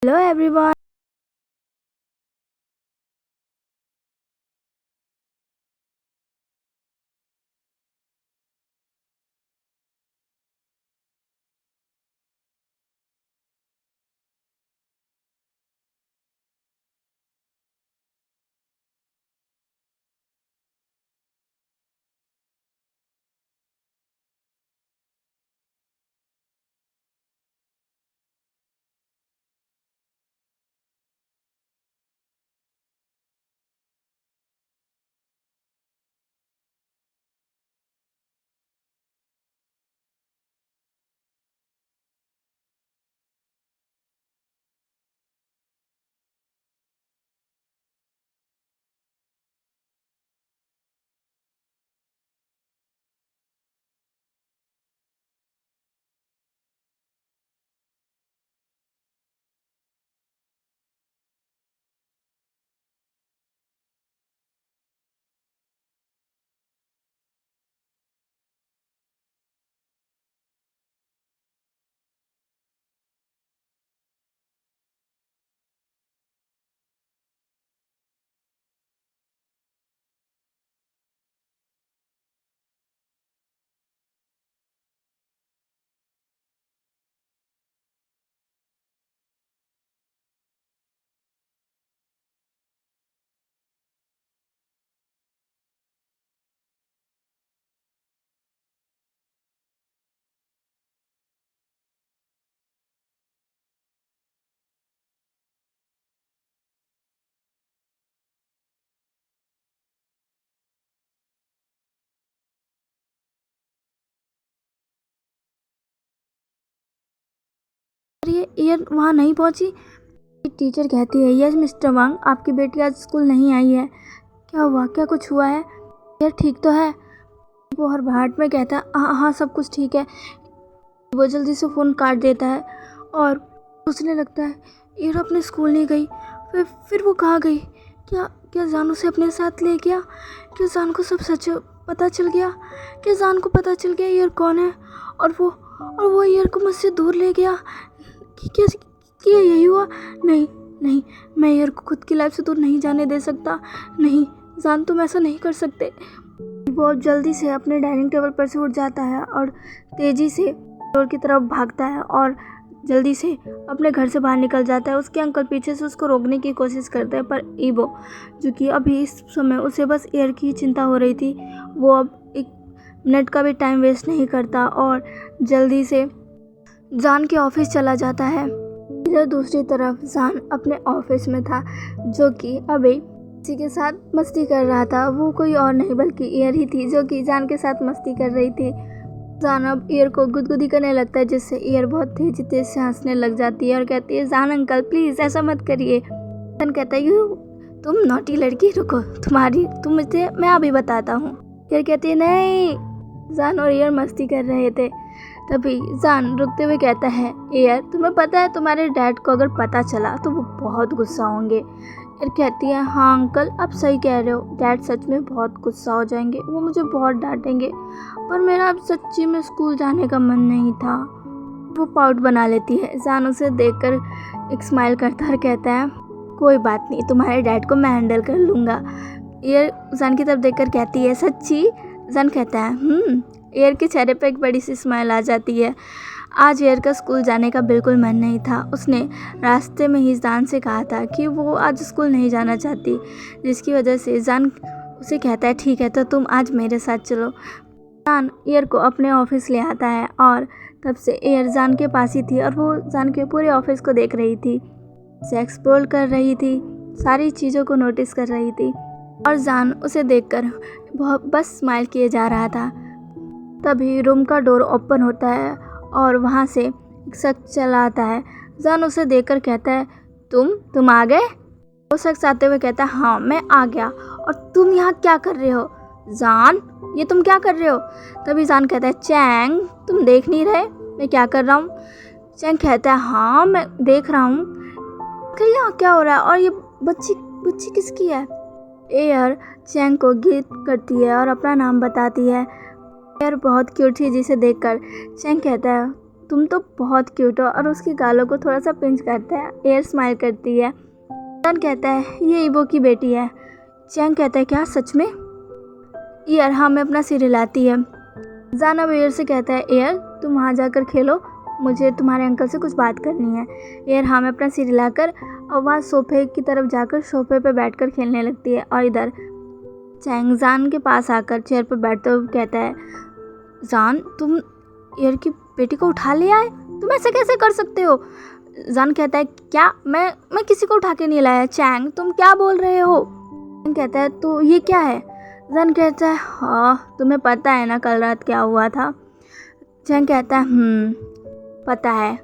Hello everyone. ये year वहाँ नहीं पहुँची। टीचर कहती है, यस मिस्टर वांग, आपकी बेटी आज स्कूल नहीं आई है। क्या हुआ? क्या कुछ हुआ है? ईयर ठीक तो है? वो हड़बड़ाहट में कहता है, हाँ हाँ सब कुछ ठीक है। वो जल्दी से फ़ोन काट देता है और सोचने लगता है, ईयर अपने स्कूल नहीं गई। फिर वो कहाँ गई? क्या क्या जान उसे अपने साथ ले गया? क्या जान को सब सच पता चल गया? क्या जान को पता चल गया ईयर कौन है? और वो ईयर को मुझसे दूर ले गया? क्या यही हुआ? नहीं नहीं, मैं ईयर को खुद की लाइफ से दूर नहीं जाने दे सकता। नहीं जान, तुम ऐसा नहीं कर सकते। बहुत जल्दी से अपने डाइनिंग टेबल पर से उठ जाता है और तेज़ी से डोर की तरफ भागता है और जल्दी से अपने घर से बाहर निकल जाता है। उसके अंकल पीछे से उसको रोकने की कोशिश करते हैं, पर ईबो, जो कि अभी इस समय उसे बस ईयर की चिंता हो रही थी, वो अब एक मिनट का भी टाइम वेस्ट नहीं करता और जल्दी से जान के ऑफिस चला जाता है। इधर दूसरी तरफ जान अपने ऑफिस में था, जो कि अभी किसी के साथ मस्ती कर रहा था। वो कोई और नहीं बल्कि ईयर ही थी, जो कि जान के साथ मस्ती कर रही थी। जान अब ईयर को गुदगुदी करने लगता है, जिससे ईयर बहुत तेज से हंसने लग जाती है और कहती है, जान अंकल प्लीज़ ऐसा मत करिए। जान कहता है, यू तुम नॉटी लड़की, रुको, तुम मुझे मैं अभी बताता हूँ। ईयर कहती है, नहीं। जान और ईयर मस्ती कर रहे थे, तभी जान रुकते हुए कहता है, ईयर तुम्हें पता है तुम्हारे डैड को अगर पता चला तो वो बहुत गुस्सा होंगे। ईयर कहती है, हाँ अंकल आप सही कह रहे हो, डैड सच में बहुत गुस्सा हो जाएंगे, वो मुझे बहुत डांटेंगे, पर मेरा अब सच्ची में स्कूल जाने का मन नहीं था। वो पाउट बना लेती है। जान उसे देखकर एक स्माइल करता और कहता है, कोई बात नहीं, तुम्हारे डैड को मैं हैंडल कर लूँगा। ईयर जान की तरफ देखकर कहती है, सच्ची? जान कहता है, ईयर के चेहरे पर एक बड़ी सी स्माइल आ जाती है। आज ईयर का स्कूल जाने का बिल्कुल मन नहीं था। उसने रास्ते में ही जान से कहा था कि वो आज स्कूल नहीं जाना चाहती, जिसकी वजह से जान उसे कहता है, ठीक है तो तुम आज मेरे साथ चलो। जान ईयर को अपने ऑफिस ले आता है और तब से ईयर जान के पास ही थी और वो जान के पूरे ऑफिस को देख रही थी, उसे एक्सप्लोर कर रही थी, सारी चीज़ों को नोटिस कर रही थी और जान उसे देखकर बहुत बस स्माइल किए जा रहा था। तभी रूम का डोर ओपन होता है और वहाँ से एक शख्स चला आता है। जान उसे देखकर कहता है, तुम आ गए? वो शख्स आते हुए कहता है, हाँ मैं आ गया, और तुम यहाँ क्या कर रहे हो? जान, ये तुम क्या कर रहे हो? तभी जान कहता है, चैंग तुम देख नहीं रहे मैं क्या कर रहा हूँ? चैंग कहता है, हाँ मैं देख रहा हूँ, यहाँ क्या हो रहा है, और ये बच्ची किसकी है? एयर चैंग को गिफ्ट करती है और अपना नाम बताती है। एयर बहुत क्यूट थी, जिसे देखकर चैंग कहता है, तुम तो बहुत क्यूट हो। और उसके गालों को थोड़ा सा पिंच करता है। एयर स्माइल करती है। जान कहता है ये ईवो की बेटी है। चैंग कहता है क्या सच में? एयर हाँ में अपना सिर हिलाती है। जान अब एयर से कहता है एयर तुम वहाँ जाकर खेलो, मुझे तुम्हारे अंकल से कुछ बात करनी है। एयर हाँ में अपना सिर हिलाकर और वहाँ सोफे की तरफ जाकर सोफे पे बैठकर खेलने लगती है। और इधर चैंग जान के पास आकर चेयर पर बैठते हुए कहता है जान तुम एयर की बेटी को उठा ले आए, तुम ऐसे कैसे कर सकते हो? जान कहता है क्या मैं किसी को उठा के नहीं लाया। चैंग तुम क्या बोल रहे हो? चैंग कहता है तो ये क्या है? जान कहता है हाँ तुम्हें पता है ना कल रात क्या हुआ था? चैंग कहता है पता है।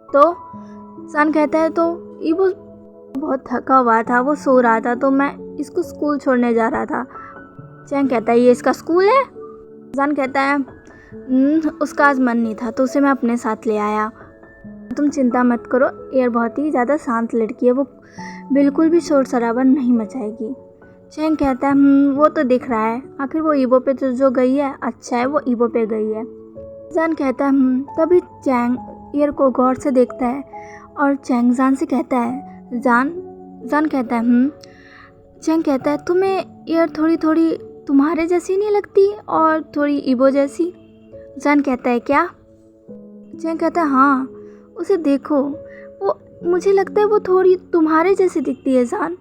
तो जान कहता है तो ये वो बहुत थका हुआ था, वो सो रहा था, तो मैं इसको स्कूल छोड़ने जा रहा था। चैंग कहता है ये इसका स्कूल है? जान कहता है उसका आज मन नहीं था तो उसे मैं अपने साथ ले आया। तुम चिंता मत करो, एयर बहुत ही ज़्यादा शांत लड़की है, वो बिल्कुल भी शोर शराबा नहीं मचाएगी। चैंग कहता है वो तो दिख रहा है, आखिर वो ईवो पे तो जो गई है अच्छा है वो ईवो पे गई है। जान कहता है तभी चैंग एयर को गौर से देखता है और चैंग जान से कहता है जान कहता है चैंग कहता है तुम्हें एयर थोड़ी थोड़ी तुम्हारे जैसी नहीं लगती और थोड़ी ईवो जैसी? जान कहता है क्या? चैंग कहता है हाँ उसे देखो, वो मुझे लगता है वो थोड़ी तुम्हारे जैसी दिखती है जान।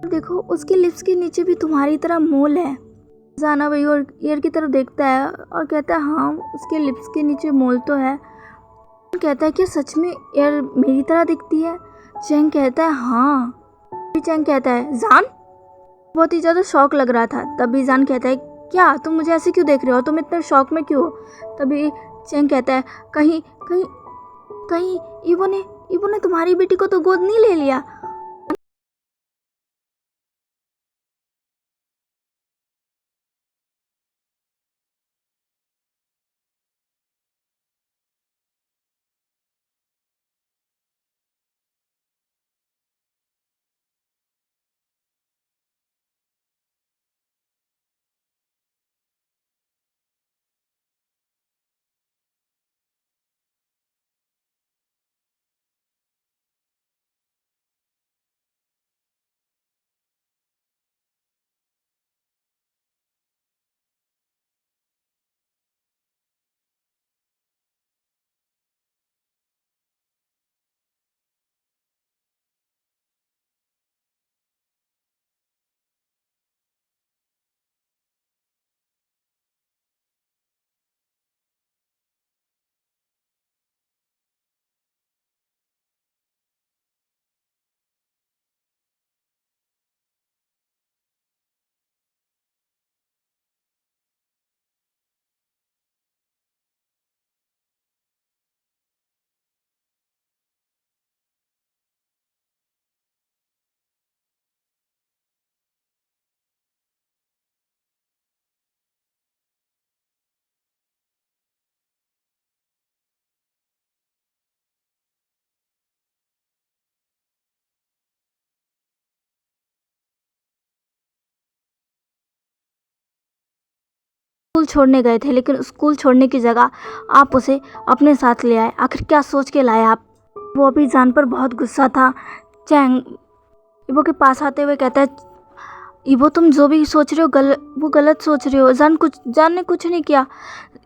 देखो उसके लिप्स के नीचे भी तुम्हारी तरह मोल है। जान अब एयर की तरफ देखता है और कहता है हाँ उसके लिप्स के नीचे मोल तो है। कहता है क्या सच में एयर मेरी तरह दिखती है? चैंग कहता है हाँ। चैंग कहता है जान, बहुत ही ज़्यादा शौक लग रहा था। तभी जान कहता है क्या तुम मुझे ऐसे क्यों देख रहे हो, तुम इतने शौक में क्यों? तभी चैंग कहता है कहीं कहीं कहीं ईवो ने तुम्हारी बेटी को तो गोद नहीं ले लिया? स्कूल छोड़ने गए थे लेकिन स्कूल छोड़ने की जगह आप उसे अपने साथ ले आए, आखिर क्या सोच के लाए आप? वो अभी जान पर बहुत गुस्सा था। चैंग ईवो के पास आते हुए कहता है ईवो तुम जो भी सोच रहे हो वो गलत सोच रहे हो। जान ने कुछ नहीं किया।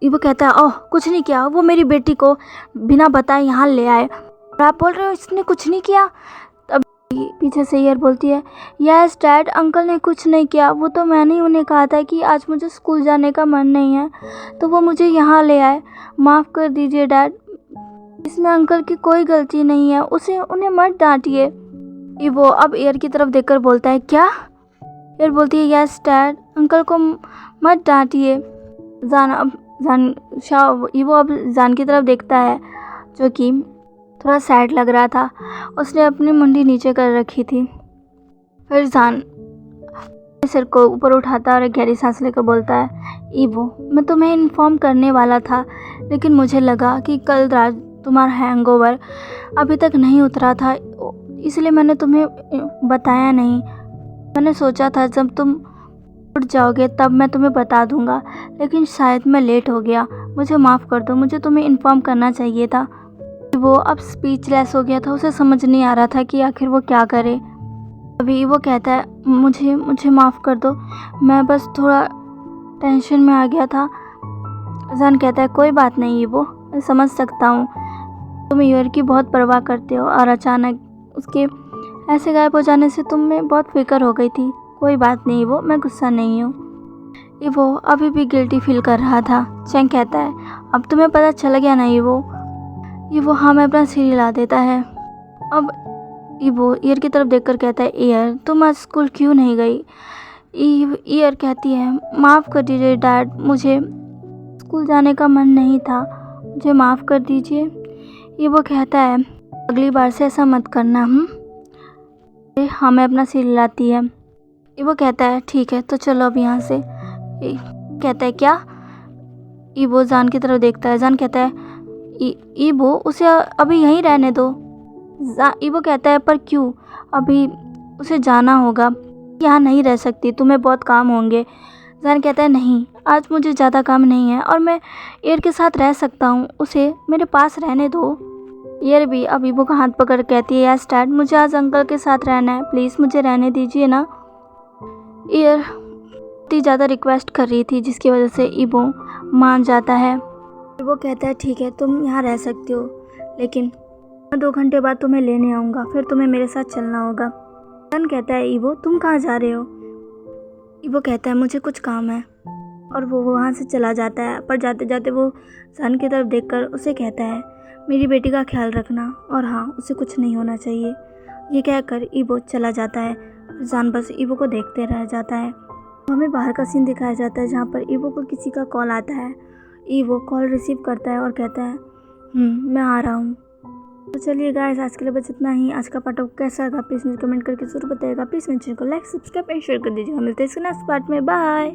ईवो कहता है ओह कुछ नहीं किया, वो मेरी बेटी को बिना बताए यहाँ ले आए और आप बोल रहे हो इसने कुछ नहीं किया? तब पीछे से ईयर बोलती है यस डैड अंकल ने कुछ नहीं किया, वो तो मैंने ही उन्हें कहा था कि आज मुझे स्कूल जाने का मन नहीं है तो वो मुझे यहाँ ले आए, माफ़ कर दीजिए डैड, इसमें अंकल की कोई गलती नहीं है, उन्हें मत डांटिए। वो अब एयर की तरफ देखकर बोलता है क्या? एयर बोलती है यस डैड अंकल को मत डांटिए। वो अब जान की तरफ देखता है जो कि थोड़ा सैड लग रहा था, उसने अपनी मुंडी नीचे कर रखी थी। फिर जान सिर को ऊपर उठाता और एक गहरी सांस लेकर बोलता है ईवो मैं तुम्हें इन्फॉर्म करने वाला था लेकिन मुझे लगा कि कल रात तुम्हारा हैंगओवर अभी तक नहीं उतरा था इसलिए मैंने तुम्हें बताया नहीं। मैंने सोचा था जब तुम उठ जाओगे तब मैं तुम्हें बता दूंगा लेकिन शायद मैं लेट हो गया। मुझे माफ़ कर दो, मुझे तुम्हें इन्फॉर्म करना चाहिए था। वो अब स्पीचलेस हो गया था, उसे समझ नहीं आ रहा था कि आखिर वो क्या करे। अभी वो कहता है मुझे मुझे माफ़ कर दो, मैं बस थोड़ा टेंशन में आ गया था। जान कहता है कोई बात नहीं वो, मैं समझ सकता हूँ, तुम ईयर की बहुत परवाह करते हो और अचानक उसके ऐसे गायब हो जाने से तुम में बहुत फिक्र हो गई थी। कोई बात नहीं वो, मैं गुस्सा नहीं हूँ। वो अभी भी गिल्टी फील कर रहा था। चैंग कहता है अब तुम्हें पता चल गया ना वो हाँ में अपना सिर हिला देता है। अब वो ईयर की तरफ देखकर कहता है ईयर तुम आज स्कूल क्यों नहीं गई? ईयर कहती है माफ़ कर दीजिए डैड, मुझे स्कूल जाने का मन नहीं था, मुझे माफ़ कर दीजिए। वो कहता है अगली बार से ऐसा मत करना। हाँ मैं अपना सिर हिलाती है। वो कहता है ठीक है तो चलो अब यहाँ से। कहता है क्या? वो जान की तरफ देखता है। जान कहता है वो उसे अभी यहीं रहने दो। वो कहता है पर क्यों, अभी उसे जाना होगा, यहाँ नहीं रह सकती, तुम्हें बहुत काम होंगे। जान कहता है नहीं आज मुझे ज़्यादा काम नहीं है और मैं ईयर के साथ रह सकता हूँ, उसे मेरे पास रहने दो। ईयर भी अब ईवो का हाथ पकड़ कहती है यस डैड, मुझे आज अंकल के साथ रहना है, प्लीज़ मुझे रहने दीजिए ना। ईयर इतनी ज़्यादा रिक्वेस्ट कर रही थी जिसकी वजह से ईवो मान जाता है। वो कहता है ठीक है तुम यहाँ रह सकते हो, लेकिन मैं 2 घंटे बाद तुम्हें लेने आऊँगा, फिर तुम्हें मेरे साथ चलना होगा। सन कहता है ईवो तुम कहाँ जा रहे हो? ईवो कहता है मुझे कुछ काम है और वो वहाँ से चला जाता है। पर जाते जाते वो सन की तरफ देखकर उसे कहता है मेरी बेटी का ख्याल रखना और हाँ उसे कुछ नहीं होना चाहिए। ये कहकर ईवो चला जाता है। सन बस ईवो को देखते रह जाता है। हमें बाहर का सीन दिखाया जाता है जहाँ पर ईवो को किसी का कॉल आता है। ईवो कॉल रिसीव करता है और कहता है मैं आ रहा हूँ। तो चलिए गाइस आज के लिए बस इतना ही। आज का पार्ट आपको कैसा लगा प्लीज़ मुझे कमेंट करके ज़रूर बताइएगा। प्लीज़ मेरे चैनल को लाइक सब्सक्राइब एंड शेयर कर दीजिएगा। मिलते हैं इसके नेक्स्ट पार्ट में। बाय।